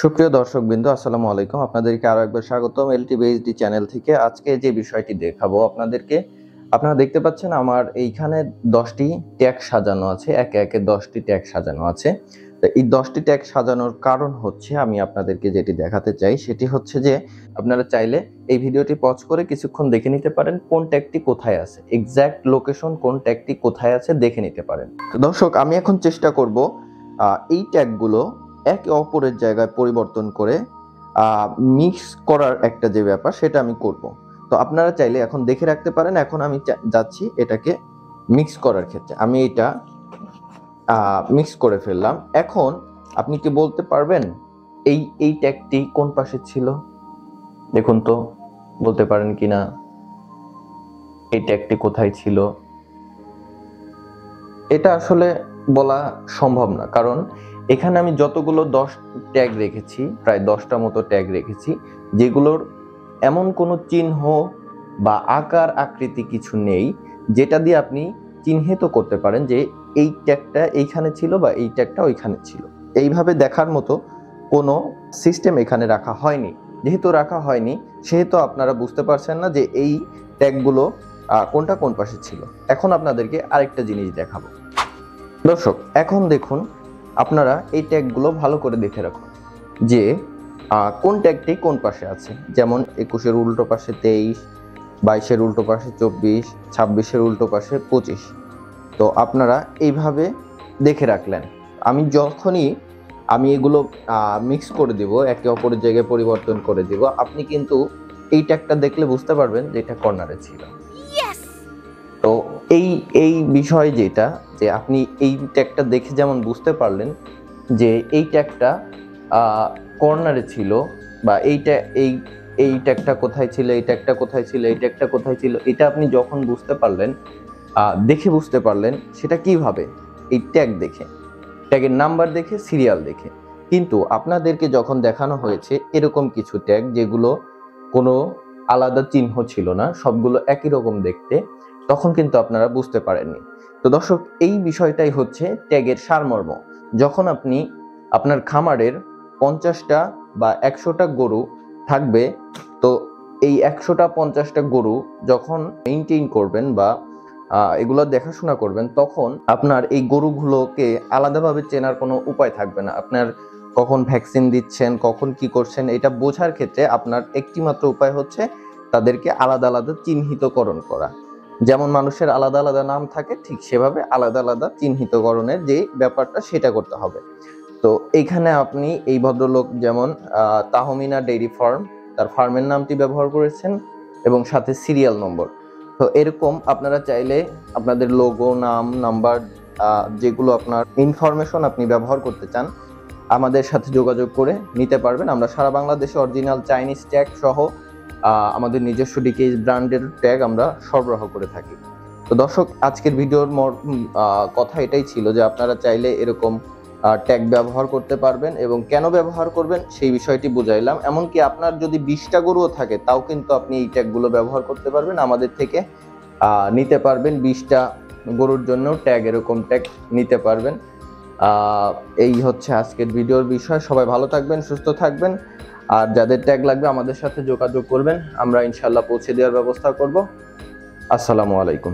সুপ্রিয় দর্শকবৃন্দ, আসসালামু আলাইকুম। আপনাদেরকে আরো একবার স্বাগতম এলটিবিএইচডি চ্যানেল থেকে। আজকে যে বিষয়টি দেখাবো আপনাদেরকে, আপনারা দেখতে পাচ্ছেন আমার এইখানে 10টি ট্যাগ সাজানো আছে, একে একে 10টি ট্যাগ সাজানো আছে। তো এই 10টি ট্যাগ সাজানোর কারণ হচ্ছে, আমি আপনাদেরকে যেটি দেখাতে চাই সেটি হচ্ছে যে আপনারা চাইলে এই ভিডিওটি পজ করে কিছুক্ষণ দেখে নিতে পারেন কোন ট্যাগটি কোথায় আছে, এক্সাক্ট লোকেশন কোন ট্যাগটি কোথায় আছে দেখে নিতে পারেন। তো দর্শক, আমি এখন চেষ্টা করব এই ট্যাগগুলো একে অপরের জায়গায় পরিবর্তন করে মিক্স করার একটা যে ব্যাপার সেটা আমি করব। তো আপনারা চাইলে এখন দেখে রাখতে পারেন। এখন আমি যাচ্ছি এটাকে মিক্স করার ক্ষেত্রে। আমি এটা মিক্স করে ফেললাম। এখন আপনি কি বলতে পারবেন এই ট্যাগটি কোন পাশে ছিল? দেখুন তো, বলতে পারেন কিনা এই ট্যাগটি কোথায় ছিল? এটা আসলে বলা সম্ভব না, কারণ এখানে আমি যতগুলো 10 ট্যাগ রেখেছি, প্রায় 10টা মতো ট্যাগ রেখেছি, যেগুলোর এমন কোনো চিহ্ন বা আকার আকৃতি কিছু নেই যেটা দিয়ে আপনি চিহ্নিত করতে পারেন যে এই ট্যাগটা এইখানে ছিল বা এই ট্যাগটা ওইখানে ছিল। এইভাবে দেখার মতো কোনো সিস্টেম এখানে রাখা হয়নি। যেহেতু রাখা হয়নি, সেহেতু আপনারা বুঝতে পারছেন না যে এই ট্যাগগুলো কোনটা কোন পাশে ছিল। এখন আপনাদেরকে আরেকটা জিনিস দেখাবো। দর্শক, এখন দেখুন, আপনারা এই ট্যাগগুলো ভালো করে দেখে রাখুন যে কোন ট্যাগটি কোন পাশে আছে। যেমন 21-এর উল্টো পাশে 23, 22-এর উল্টো পাশে 24, 26-এর উল্টো পাশে 25। তো আপনারা এইভাবে দেখে রাখলেন। যখনই আমি এগুলো মিক্স করে দিব, একে অপরের জায়গায় পরিবর্তন করে দিব, আপনি কিন্তু এই ট্যাগটা দেখলে বুঝতে পারবেন যে এটা কর্নারে ছিল। তো এই বিষয় যেটা, যে আপনি এই ট্যাগটা দেখে যেমন বুঝতে পারলেন যে এই ট্যাগটা কর্নারে ছিল, বা এই ট্যাগটা কোথায় ছিল, এই ট্যাগটা কোথায় ছিল, এই ট্যাগটা কোথায় ছিল, এটা আপনি যখন বুঝতে পারলেন, দেখে বুঝতে পারলেন, সেটা কিভাবে? এই ট্যাগ দেখে, ট্যাগের নাম্বার দেখে, সিরিয়াল দেখে। কিন্তু আপনাদেরকে যখন দেখানো হয়েছে এরকম কিছু ট্যাগ যেগুলো কোনো আলাদা চিহ্ন ছিল না, সবগুলো একই রকম দেখতে, তখন কিন্তু আপনারা বুঝতে পারেননি। তো দর্শক, এই বিষয়টাই হচ্ছে ট্যাগের সারমর্ম। যখন আপনি আপনার খামারের 50টা বা 100টা গরু থাকবে, তো এই 100টা 50টা গরু যখন মেইনটেইন করবেন বা এগুলো দেখাশোনা করবেন, তখন আপনার এই গরুগুলোকে আলাদাভাবে চেনার কোনো উপায় থাকবে না। আপনার কখন ভ্যাকসিন দিচ্ছেন, কখন কি করছেন, এটা বোঝার ক্ষেত্রে আপনার একটি মাত্র উপায় হচ্ছে তাদেরকে আলাদা আলাদা চিহ্নিতকরণ করা। যেমন মানুষের আলাদা আলাদা নাম থাকে, ঠিক সেভাবে আলাদা আলাদা চিহ্নিতকরণের যে ব্যাপারটা সেটা করতে হবে। তো এইখানে আপনি এই ভদ্রলোক যেমন তাহমিনা ডেইরি ফার্ম, তার ফার্মের নামটি ব্যবহার করেছেন এবং সাথে সিরিয়াল নম্বর। তো এরকম আপনারা চাইলে আপনাদের লোগো, নাম, নাম্বার, যেগুলো আপনার ইনফরমেশন আপনি ব্যবহার করতে চান, আমাদের সাথে যোগাযোগ করে নিতে পারবেন। আমরা সারা বাংলাদেশে অরিজিনাল চাইনিজ ট্যাগ সহ আমাদের নিজস্ব ডিকেএইচ ব্র্যান্ডের ট্যাগ আমরা সরবরাহ করে থাকি। তো দর্শক, আজকের ভিডিওর কথা এটাই ছিল যে আপনারা চাইলে এরকম ট্যাগ ব্যবহার করতে পারবেন, এবং কেন ব্যবহার করবেন সেই বিষয়টি বুঝাইলাম। এমনকি আপনার যদি 20টা গরুও থাকে, তাও কিন্তু আপনি এই ট্যাগগুলো ব্যবহার করতে পারবেন, আমাদের থেকে নিতে পারবেন। 20টা গরুর জন্য ট্যাগ, এরকম ট্যাগ নিতে পারবেন। এই হচ্ছে আজকের ভিডিওর বিষয়। সবাই ভালো থাকবেন, সুস্থ থাকবেন, আর যাদের ট্যাগ লাগবে আমাদের সাথে যোগাযোগ করবেন, আমরা ইনশাল্লাহ পৌঁছে দেওয়ার ব্যবস্থা করব। আসসালামু আলাইকুম।